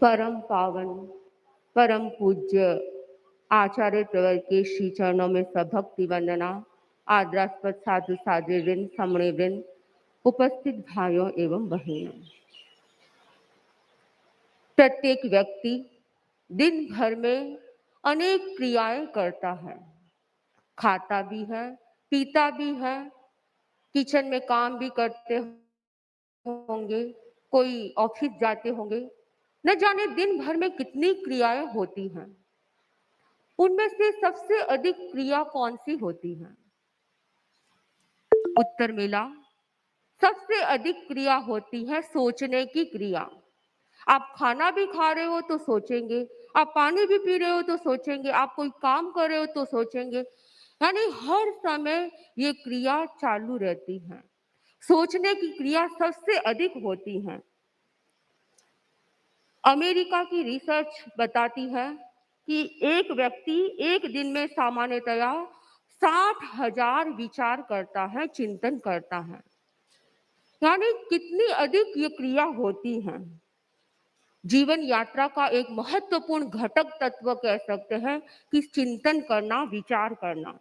परम पावन, परम पूज्य आचार्य प्रवर के श्री चरणों में सभक्ति वंदना। आदरास्पद साधु साध्वीवृंद, समणीवृंद, उपस्थित भाइयों एवं बहनों। प्रत्येक व्यक्ति दिन भर में अनेक क्रियाएं करता है, खाता भी है, पीता भी है, किचन में काम भी करते होंगे, कोई ऑफिस जाते होंगे। न जाने दिन भर में कितनी क्रियाएं होती हैं। उनमें से सबसे अधिक क्रिया कौन सी होती है? उत्तर मिला, सबसे अधिक क्रिया होती है सोचने की क्रिया। आप खाना भी खा रहे हो तो सोचेंगे, आप पानी भी पी रहे हो तो सोचेंगे, आप कोई काम कर रहे हो तो सोचेंगे। यानी हर समय ये क्रिया चालू रहती है। सोचने की क्रिया सबसे अधिक होती है। अमेरिका की रिसर्च बताती है कि एक व्यक्ति एक दिन में सामान्यतया 60,000 विचार करता है, चिंतन करता है। यानी कितनी अधिक ये क्रिया होती है। जीवन यात्रा का एक महत्वपूर्ण घटक तत्व कह सकते हैं कि चिंतन करना, विचार करना।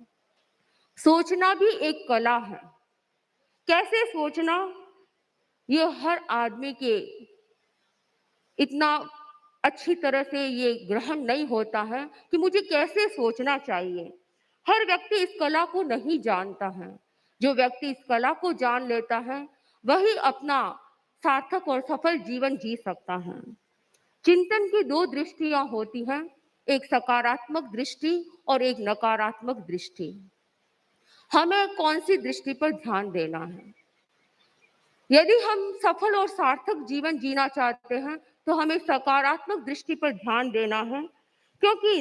सोचना भी एक कला है। कैसे सोचना, ये हर आदमी के इतना अच्छी तरह से ये ग्रहण नहीं होता है कि मुझे कैसे सोचना चाहिए। हर व्यक्ति इस कला को नहीं जानता है। जो व्यक्ति इस कला को जान लेता है वही अपना सार्थक और सफल जीवन जी सकता है। चिंतन की दो दृष्टियां होती हैं, एक सकारात्मक दृष्टि और एक नकारात्मक दृष्टि। हमें कौन सी दृष्टि पर ध्यान देना है? यदि हम सफल और सार्थक जीवन जीना चाहते हैं तो हमें सकारात्मक दृष्टि पर ध्यान देना है, क्योंकि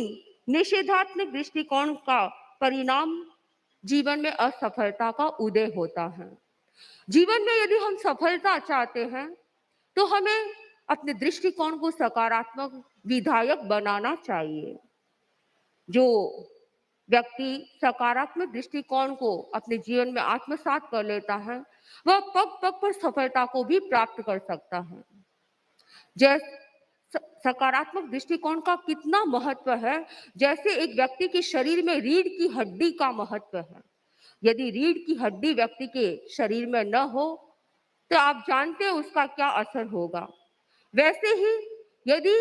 निषेधात्मक दृष्टिकोण का परिणाम जीवन में असफलता का उदय होता है। जीवन में यदि हम सफलता चाहते हैं तो हमें अपने दृष्टिकोण को सकारात्मक विधायक बनाना चाहिए। जो व्यक्ति सकारात्मक दृष्टिकोण को अपने जीवन में आत्मसात कर लेता है वह पग पग पर सफलता को भी प्राप्त कर सकता है। जैसे सकारात्मक दृष्टिकोण का कितना महत्व है, जैसे एक व्यक्ति के शरीर में रीढ़ की हड्डी का महत्व है। यदि रीढ़ की हड्डी व्यक्ति के शरीर में न हो तो आप जानते हैं उसका क्या असर होगा। वैसे ही यदि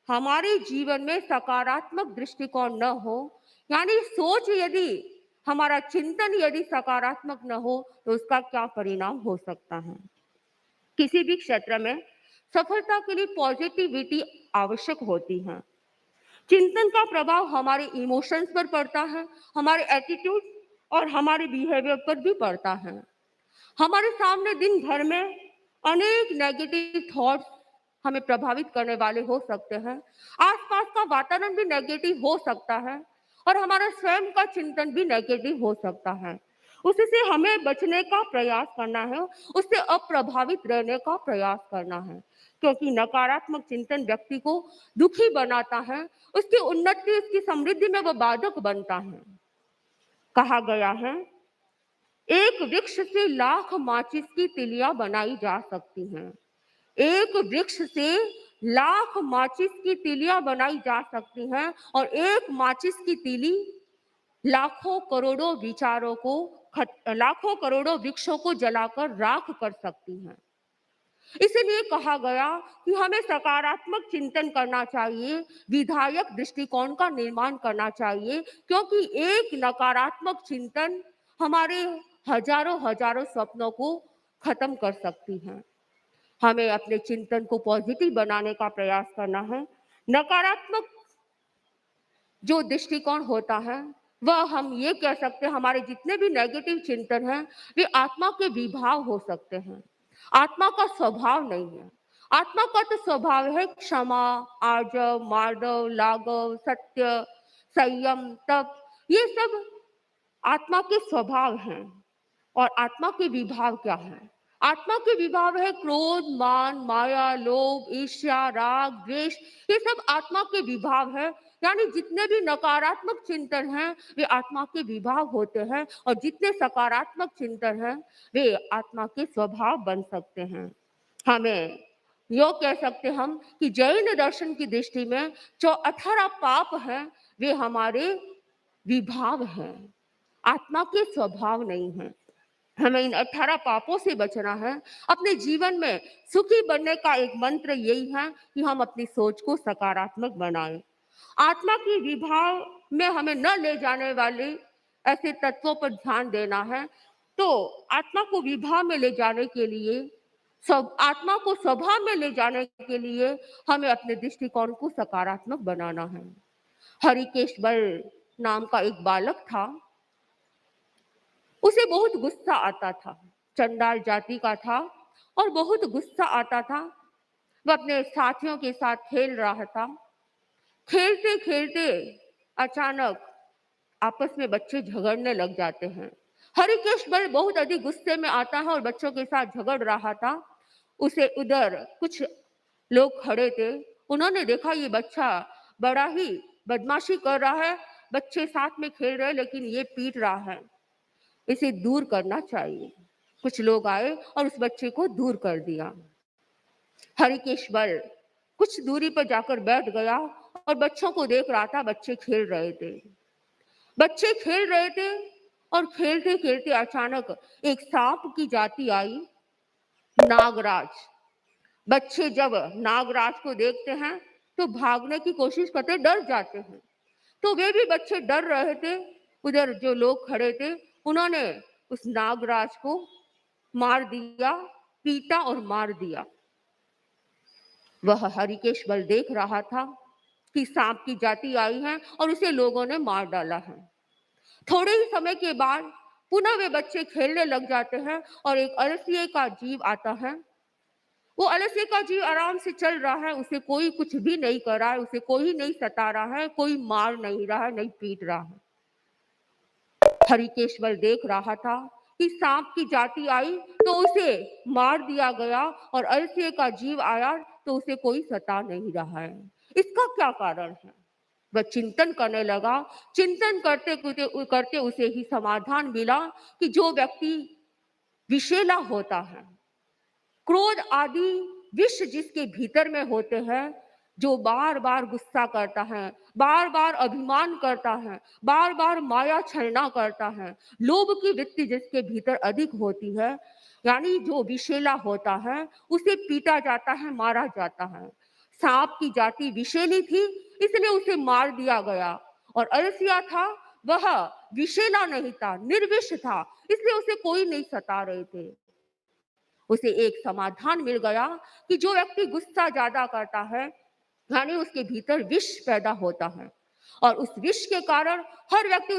हमारे जीवन में सकारात्मक दृष्टिकोण न हो, यानी सोच यदि हमारा चिंतन यदि सकारात्मक न हो तो उसका क्या परिणाम हो सकता है। किसी भी क्षेत्र में सफलता के लिए पॉजिटिविटी आवश्यक होती है। चिंतन का प्रभाव हमारे इमोशंस पर पड़ता है, हमारे एटीट्यूड और हमारे बिहेवियर पर भी पड़ता है। हमारे सामने दिन भर में अनेक नेगेटिव थॉट्स हमें प्रभावित करने वाले हो सकते हैं। आसपास का वातावरण भी नेगेटिव हो सकता है और हमारा स्वयं का चिंतन भी नेगेटिव हो सकता है। उससे हमें बचने का प्रयास करना है, उससे अप्रभावित रहने का प्रयास करना है, क्योंकि नकारात्मक चिंतन व्यक्ति को दुखी बनाता है, उसकी उन्नति, उसकी समृद्धि में वह बाधक बनता है। कहा गया है, एक वृक्ष से लाख माचिस की तिलियां बनाई जा सकती हैं। एक वृक्ष से लाख माचिस की तिलियां बनाई जा सकती हैं और एक माचिस की तिली लाखों करोड़ों विचारों को, लाखों करोड़ों वृक्षों को जलाकर राख कर सकती हैं। इसीलिए कहा गया कि हमें सकारात्मक चिंतन करना चाहिए, विधायक दृष्टिकोण का निर्माण करना चाहिए, क्योंकि एक नकारात्मक चिंतन हमारे हजारों हजारों सपनों को खत्म कर सकती है। हमें अपने चिंतन को पॉजिटिव बनाने का प्रयास करना है। नकारात्मक जो दृष्टिकोण होता है वह हम ये कह सकते हैं, हमारे जितने भी नेगेटिव चिंतन हैं वे आत्मा के विभाव हो सकते हैं, आत्मा का स्वभाव नहीं है। आत्मा का तो स्वभाव है क्षमा, आर्जव, मार्दव, लाघव, सत्य, संयम, तप। ये सब आत्मा के स्वभाव हैं। और आत्मा के विभाव क्या है? आत्मा के विभाव है क्रोध, मान, माया, लोभ, ईर्ष्या, राग, द्वेष। ये सब आत्मा के विभाव है। यानी जितने भी नकारात्मक चिंतन हैं वे आत्मा के विभाव होते हैं और जितने सकारात्मक चिंतन हैं वे आत्मा के स्वभाव बन सकते हैं। हमें यो कह सकते हम कि जैन दर्शन की दृष्टि में जो 18 पाप हैं वे हमारे विभाव हैं, आत्मा के स्वभाव नहीं हैं। हमें इन 18 पापों से बचना है। अपने जीवन में सुखी बनने का एक मंत्र यही है कि हम अपनी सोच को सकारात्मक बनाएं। आत्मा की विभाव में हमें न ले जाने वाले ऐसे तत्वों पर ध्यान देना है। तो आत्मा को विभाव में ले जाने के लिए, सब आत्मा को स्वभाव में ले जाने के लिए हमें अपने दृष्टिकोण को सकारात्मक बनाना है। हरिकेश बल नाम का एक बालक था। उसे बहुत गुस्सा आता था, चंडाल जाति का था और बहुत गुस्सा आता था। वह अपने साथियों के साथ खेल रहा था। खेलते खेलते अचानक आपस में बच्चे झगड़ने लग जाते हैं। हरिकेश बल बहुत अधिक गुस्से में आता है और बच्चों के साथ झगड़ रहा था। उसे उधर कुछ लोग खड़े थे। उन्होंने देखा ये बच्चा बड़ा ही बदमाशी कर रहा है, बच्चे साथ में खेल रहे हैं लेकिन ये पीट रहा है, इसे दूर करना चाहिए। कुछ लोग आए और उस बच्चे को दूर कर दिया। हरिकेश बल कुछ दूरी पर जाकर बैठ गया और बच्चों को देख रहा था। बच्चे खेल रहे थे, बच्चे खेल रहे थे और खेलते खेलते अचानक एक सांप की जाति आई, नागराज। बच्चे जब नागराज को देखते हैं तो भागने की कोशिश करते, डर जाते हैं। तो वे भी बच्चे डर रहे थे। उधर जो लोग खड़े थे उन्होंने उस नागराज को मार दिया, पीटा और मार दिया। वह हरिकेश बल देख रहा था कि सांप की जाति आई है और उसे लोगों ने मार डाला है। थोड़े ही समय के बाद पुनः वे बच्चे खेलने लग जाते हैं और एक अलसिए का जीव आता है। वो अलसिए का जीव आराम से चल रहा है, उसे कोई कुछ भी नहीं कर रहा है, उसे कोई नहीं सता रहा है, कोई मार नहीं रहा है, नहीं पीट रहा है। हरिकेश बल देख रहा था कि सांप की जाति आई तो उसे मार दिया गया और अलसिए का जीव आया तो उसे कोई सता नहीं रहा है। इसका क्या कारण है? वह चिंतन करने लगा। चिंतन करते करते करते उसे ही समाधान मिला कि जो व्यक्ति विषैला होता है, क्रोध आदि विष जिसके भीतर में होते हैं, जो बार बार गुस्सा करता है, बार बार अभिमान करता है, बार बार माया छलना करता है, लोभ की वृत्ति जिसके भीतर अधिक होती है, यानी जो विषैला होता है उसे पीटा जाता है, मारा जाता है। सांप की जाति विषैली थी इसलिए उसे मार दिया गया और अलसिया था, वह विषैला नहीं था, निर्विष था, इसलिए उसे कोई नहीं सता रहे थे। उसे एक समाधान मिल गया कि जो व्यक्ति गुस्सा ज्यादा करता है यानी उसके भीतर विष पैदा होता है और उस विष के कारण हर व्यक्ति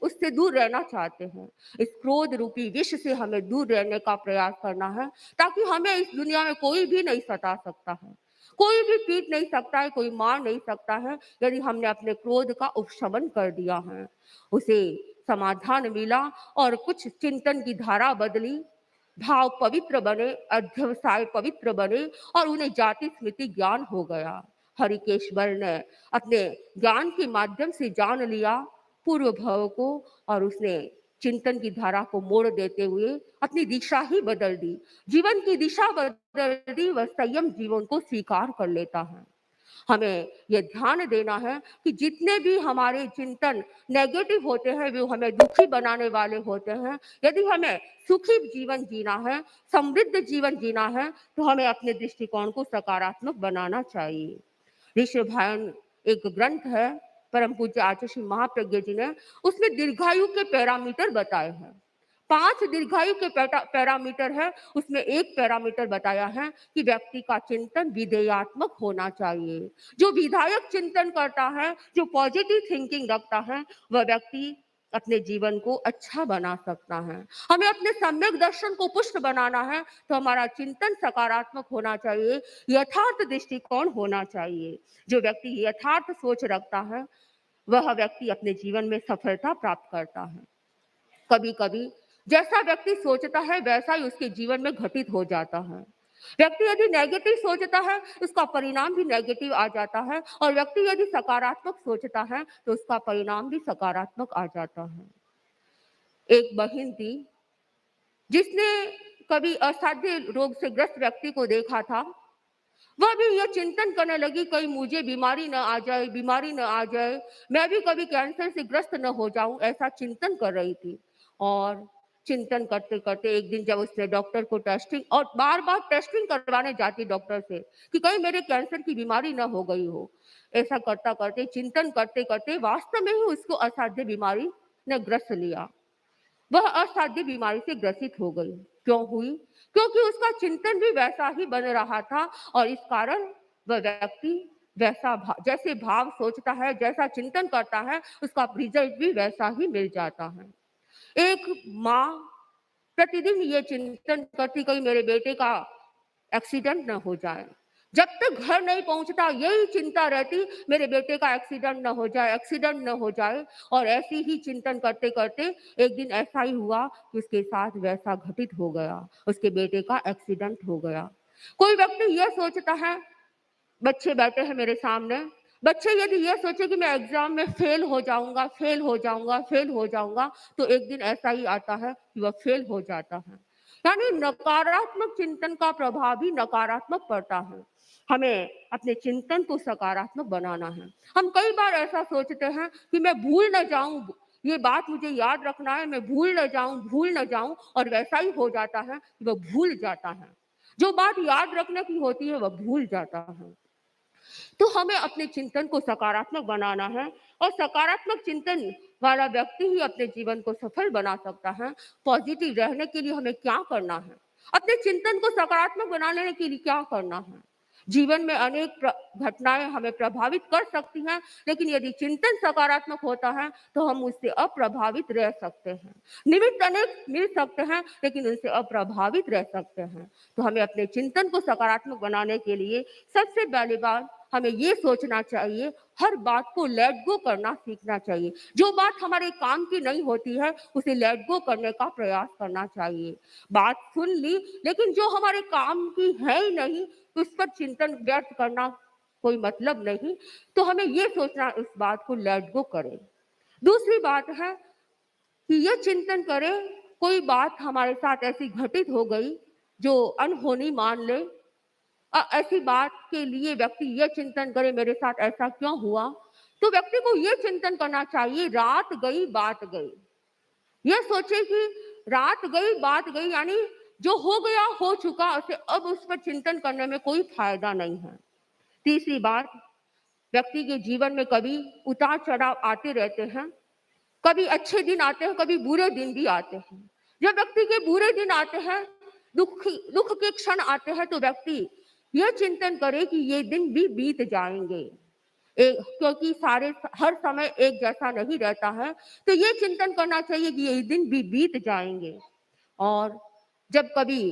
उससे दूर रहना चाहते हैं। इस क्रोध रूपी विष से हमें दूर रहने का प्रयास करना है ताकि हमें इस दुनिया में कोई भी नहीं सता सकता है, कोई भी पीट नहीं सकता है, कोई मार नहीं सकता है यदि हमने अपने क्रोध का उपशमन कर दिया है। उसे समाधान मिला और कुछ चिंतन की धारा बदली, भाव पवित्र बने, अध्यवसाय पवित्र बने और उन्हें जाति स्मृति ज्ञान हो गया। हरिकेश बल ने अपने ज्ञान के माध्यम से जान लिया पूर्व भाव को और उसने चिंतन की धारा को मोड़ देते हुए अपनी दिशा ही बदल दी, जीवन की दिशा बदल दी। वह संयम जीवन को स्वीकार कर लेता है। हमें यह ध्यान देना है कि जितने भी हमारे चिंतन नेगेटिव होते हैं वो हमें दुखी बनाने वाले होते हैं। यदि हमें सुखी जीवन जीना है, समृद्ध जीवन जीना है तो हमें अपने दृष्टिकोण को सकारात्मक बनाना चाहिए। ऋषभायन एक ग्रंथ है परम पूज्य आचार्य श्री महाप्रज्ञ जी ने, उसमें दीर्घायु के पैरामीटर बताए हैं। 5 दीर्घायु के पैरामीटर है, उसमें एक पैरामीटर बताया है कि व्यक्ति का चिंतन विधेयात्मक होना चाहिए। जो विधायक चिंतन करता है, जो पॉजिटिव थिंकिंग रखता है, वह व्यक्ति अपने जीवन को अच्छा बना सकता है। हमें अपने सम्यक दर्शन को पुष्ट बनाना है तो हमारा चिंतन सकारात्मक होना चाहिए, यथार्थ दृष्टिकोण होना चाहिए। जो व्यक्ति यथार्थ सोच रखता है वह व्यक्ति अपने जीवन में सफलता प्राप्त करता है। कभी कभी जैसा व्यक्ति सोचता है वैसा ही उसके जीवन में घटित हो जाता है। व्यक्ति यदि नेगेटिव सोचता है उसका परिणाम भी नेगेटिव आ जाता है और व्यक्ति यदि सकारात्मक सोचता है तो उसका परिणाम भी सकारात्मक आ जाता है। एक बहन थी जिसने कभी असाध्य रोग से ग्रस्त व्यक्ति को देखा था वह भी ये चिंतन करने लगी कहीं मुझे बीमारी न आ जाए, बीमारी न आ जाए, मैं भी कभी कैंसर से ग्रस्त न हो जाऊं, ऐसा चिंतन कर रही थी। और चिंतन करते करते एक दिन जब उसने डॉक्टर को टेस्टिंग और बार बार टेस्टिंग करवाने जाती डॉक्टर से कि कहीं मेरे कैंसर की बीमारी न हो गई हो, ऐसा करता करते चिंतन करते करते वास्तव में ही उसको असाध्य बीमारी ने ग्रस्त लिया। वह असाध्य बीमारी से ग्रसित हो गई। क्यों हुई? क्योंकि उसका चिंतन भी वैसा ही बन रहा था और इस कारण वह व्यक्ति जैसे भाव सोचता है, जैसा चिंतन करता है, उसका रिजल्ट भी वैसा ही मिल जाता है। एक माँ प्रतिदिन ये चिंतन करती कहीं मेरे बेटे का एक्सीडेंट न हो जाए। जब तक घर नहीं पहुंचता यही चिंता रहती, मेरे बेटे का एक्सीडेंट न हो जाए, एक्सीडेंट न हो जाए। और ऐसी ही चिंतन करते करते एक दिन ऐसा ही हुआ कि उसके साथ वैसा घटित हो गया, उसके बेटे का एक्सीडेंट हो गया। कोई व्यक्ति यह सोचता है, बच्चे बैठे हैं मेरे सामने, बच्चे यदि ये सोचे कि मैं एग्जाम में फेल हो जाऊंगा, फेल हो जाऊंगा, फेल हो जाऊंगा, तो एक दिन ऐसा ही आता है कि वह फेल हो जाता है। यानी नकारात्मक चिंतन का प्रभाव भी नकारात्मक पड़ता है। हमें अपने चिंतन को सकारात्मक बनाना है। हम कई बार ऐसा सोचते हैं कि मैं भूल न जाऊं, ये बात मुझे याद रखना है, मैं भूल न जाऊं, और वैसा ही हो जाता है कि वह भूल जाता है। जो बात याद रखने की होती है वह भूल जाता है। तो हमें अपने चिंतन को सकारात्मक बनाना है और सकारात्मक चिंतन वाला व्यक्ति ही अपने जीवन को सफल बना सकता है। पॉजिटिव रहने के लिए हमें क्या करना है? अपने चिंतन को सकारात्मक बनाने के लिए क्या करना है? जीवन में अनेक घटनाएं हमें प्रभावित कर सकती हैं, लेकिन यदि चिंतन सकारात्मक होता है तो हम उससे अप्रभावित रह सकते हैं। निमित्त अनेक मिल सकते हैं लेकिन उनसे अप्रभावित रह सकते हैं। तो हमें अपने चिंतन को सकारात्मक बनाने के लिए सबसे पहली बात हमें ये सोचना चाहिए, हर बात को लेट गो करना सीखना चाहिए। जो बात हमारे काम की नहीं होती है उसे लेट गो करने का प्रयास करना चाहिए। बात सुन ली लेकिन जो हमारे काम की है ही नहीं, उस पर चिंतन व्यर्थ करना कोई मतलब नहीं। तो हमें ये सोचना इस बात को लेट गो करें। दूसरी बात है कि ये चिंतन करें, कोई बात हमारे साथ ऐसी घटित हो गई जो अनहोनी मान ले, ऐसी बात के लिए व्यक्ति ये चिंतन करे मेरे साथ ऐसा क्यों हुआ, तो व्यक्ति को ये चिंतन करना चाहिए रात गई बात गई। ये सोचे कि रात गई बात गई, यानी जो हो गया हो चुका, उसे अब उस पर चिंतन करने में कोई फायदा नहीं है। तीसरी बात, व्यक्ति के जीवन में कभी उतार चढ़ाव आते रहते हैं, कभी अच्छे दिन आते हैं, कभी बुरे दिन भी आते हैं। जब व्यक्ति के बुरे दिन आते हैं, दुख के क्षण आते हैं, तो व्यक्ति यह चिंतन करे कि ये दिन भी बीत जाएंगे, क्योंकि हर समय एक जैसा नहीं रहता है। तो ये चिंतन करना चाहिए कि ये दिन भी बीत जाएंगे। और जब कभी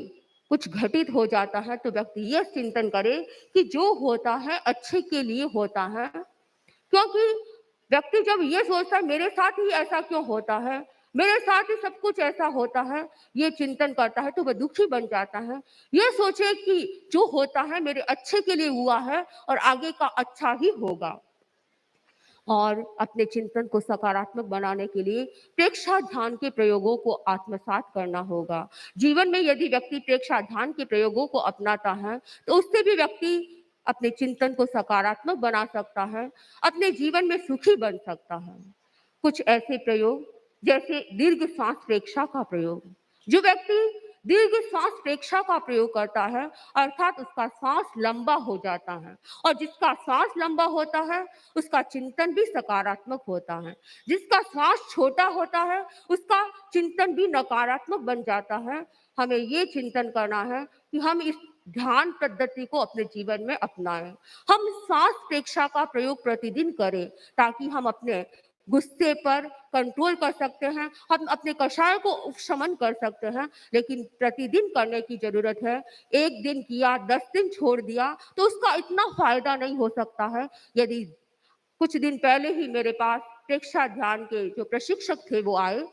कुछ घटित हो जाता है तो व्यक्ति यह चिंतन करे कि जो होता है अच्छे के लिए होता है। क्योंकि व्यक्ति जब ये सोचता है मेरे साथ ही ऐसा क्यों होता है, मेरे साथ ही सब कुछ ऐसा होता है, ये चिंतन करता है तो वह दुखी बन जाता है। ये सोचे कि जो होता है मेरे अच्छे के लिए हुआ है और आगे का अच्छा ही होगा। और अपने चिंतन को सकारात्मक बनाने के लिए प्रेक्षा ध्यान के प्रयोगों को आत्मसात करना होगा। जीवन में यदि व्यक्ति प्रेक्षा ध्यान के प्रयोगों को अपनाता है तो उससे भी व्यक्ति अपने चिंतन को सकारात्मक बना सकता है, अपने जीवन में सुखी बन सकता है। कुछ ऐसे प्रयोग जैसे दीर्घ श्वास प्रेक्षा का प्रयोग। जो व्यक्ति दीर्घ श्वास प्रेक्षा का प्रयोग करता है अर्थात उसका श्वास लंबा हो जाता है, और जिसका श्वास लंबा होता है उसका चिंतन भी सकारात्मक होता है। जिसका श्वास छोटा होता है उसका चिंतन भी नकारात्मक बन जाता है। हमें ये चिंतन करना है कि हम इस ध्यान पद्धति को अपने जीवन में अपनाएं। हम श्वास प्रेक्षा का प्रयोग प्रतिदिन करें ताकि हम अपने गुस्से पर कंट्रोल कर सकते हैं, हम अपने कषाय को उपशमन कर सकते हैं। लेकिन प्रतिदिन करने की जरूरत है। एक दिन किया 10 दिन छोड़ दिया तो उसका इतना फायदा नहीं हो सकता है। यदि कुछ दिन पहले ही मेरे पास प्रेक्षा ध्यान के जो प्रशिक्षक थे वो आए,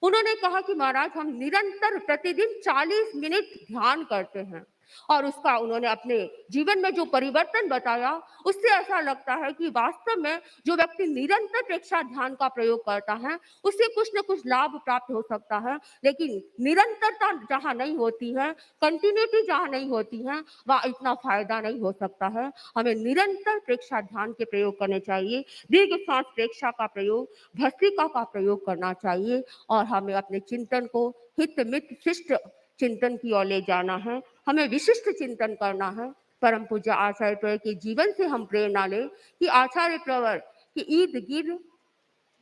उन्होंने कहा कि महाराज हम निरंतर प्रतिदिन 40 मिनट ध्यान करते हैं, और उसका उन्होंने अपने जीवन में जो परिवर्तन बताया, उससे ऐसा लगता है कि वास्तव में जो व्यक्ति निरंतर प्रेक्षा ध्यान का प्रयोग करता है, उससे कुछ न कुछ लाभ प्राप्त हो सकता है। लेकिन निरंतरता जहाँ नहीं होती है, कंटिन्यूटी जहाँ नहीं होती है, वहाँ इतना फायदा नहीं हो सकता है। हमें निरंतर प्रेक्षा ध्यान के प्रयोग करने चाहिए, दीर्घ श्वास प्रेक्षा का प्रयोग, भस्त्रिका का प्रयोग करना चाहिए और हमें अपने चिंतन को हित मित शिष्ट चिंतन की ओर ले जाना है। हमें विशिष्ट चिंतन करना है। परम पूज्य आचार्य प्रवर के जीवन से हम प्रेरणा लें कि आचार्य प्रवर की इर्द गिर्द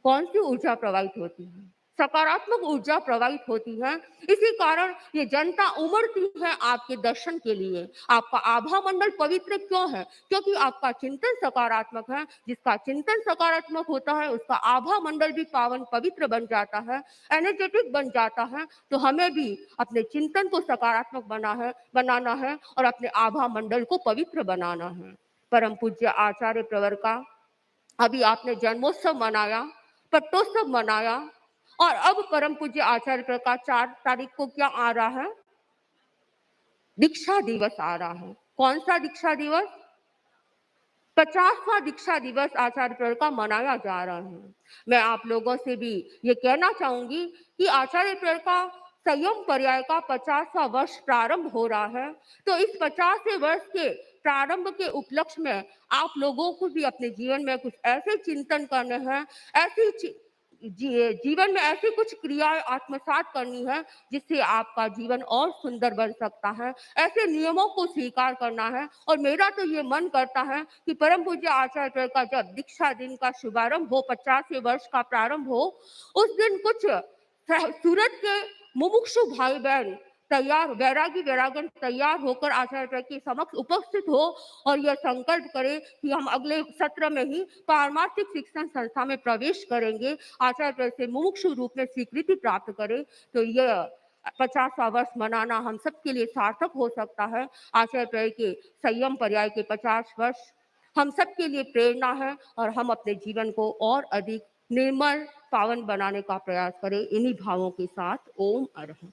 कौन सी ऊर्जा प्रवाहित होती है, सकारात्मक ऊर्जा प्रवाहित होती है। इसी कारण ये जनता उमड़ती है आपके दर्शन के लिए। आपका आभा मंडल पवित्र क्यों है? क्योंकि आपका चिंतन सकारात्मक है। जिसका चिंतन सकारात्मक होता है, उसका आभा मंडल भी पावन पवित्र बन जाता है, एनर्जेटिक बन जाता है। तो हमें भी अपने चिंतन को सकारात्मक बनाना है और अपने आभा मंडल को पवित्र बनाना है। परम पूज्य आचार्य प्रवर का अभी आपने जन्मोत्सव मनाया, पट्टोत्सव मनाया और अब परम पूज्य आचार्य प्रवर का 4 तारीख को क्या आ रहा है? दीक्षा दिवस आ रहा है। कौन सा दीक्षा दिवस? 50वां दीक्षा दिवस आचार्य प्रवर का मनाया जा रहा है। मैं आप लोगों से भी ये कहना चाहूंगी कि आचार्य प्रवर का संयम पर्याय का 50वां वर्ष प्रारंभ हो रहा है। तो इस 50वें वर्ष के प्रारंभ के उपलक्ष्य में आप लोगों को भी अपने जीवन में कुछ ऐसे चिंतन करने हैं, ऐसी जीवन में ऐसी कुछ क्रियाएं आत्मसात करनी है जिससे आपका जीवन और सुंदर बन सकता है। ऐसे नियमों को स्वीकार करना है और मेरा तो ये मन करता है कि परम पूज्य आचार्य प्रवर का जब दीक्षा दिन का शुभारंभ हो, 50वें वर्ष का प्रारंभ हो, उस दिन कुछ सूरत के मुमुक्षु भाई बहन तैयार, वैरागी वैरागन तैयार होकर आचार्य प्रवर के समक्ष उपस्थित हो और यह संकल्प करे कि हम अगले सत्र में ही पारमार्थिक शिक्षण संस्था में प्रवेश करेंगे, आचार्य प्रवर से मुमुक्षु रूप में स्वीकृति प्राप्त करें। तो यह 50वां वर्ष मनाना हम सबके लिए सार्थक हो सकता है। आचार्य प्रवर के संयम पर्याय के 50 वर्ष हम सबके लिए प्रेरणा है और हम अपने जीवन को और अधिक निर्मल पावन बनाने का प्रयास करें। इन्हीं भावों के साथ ओम अरहं।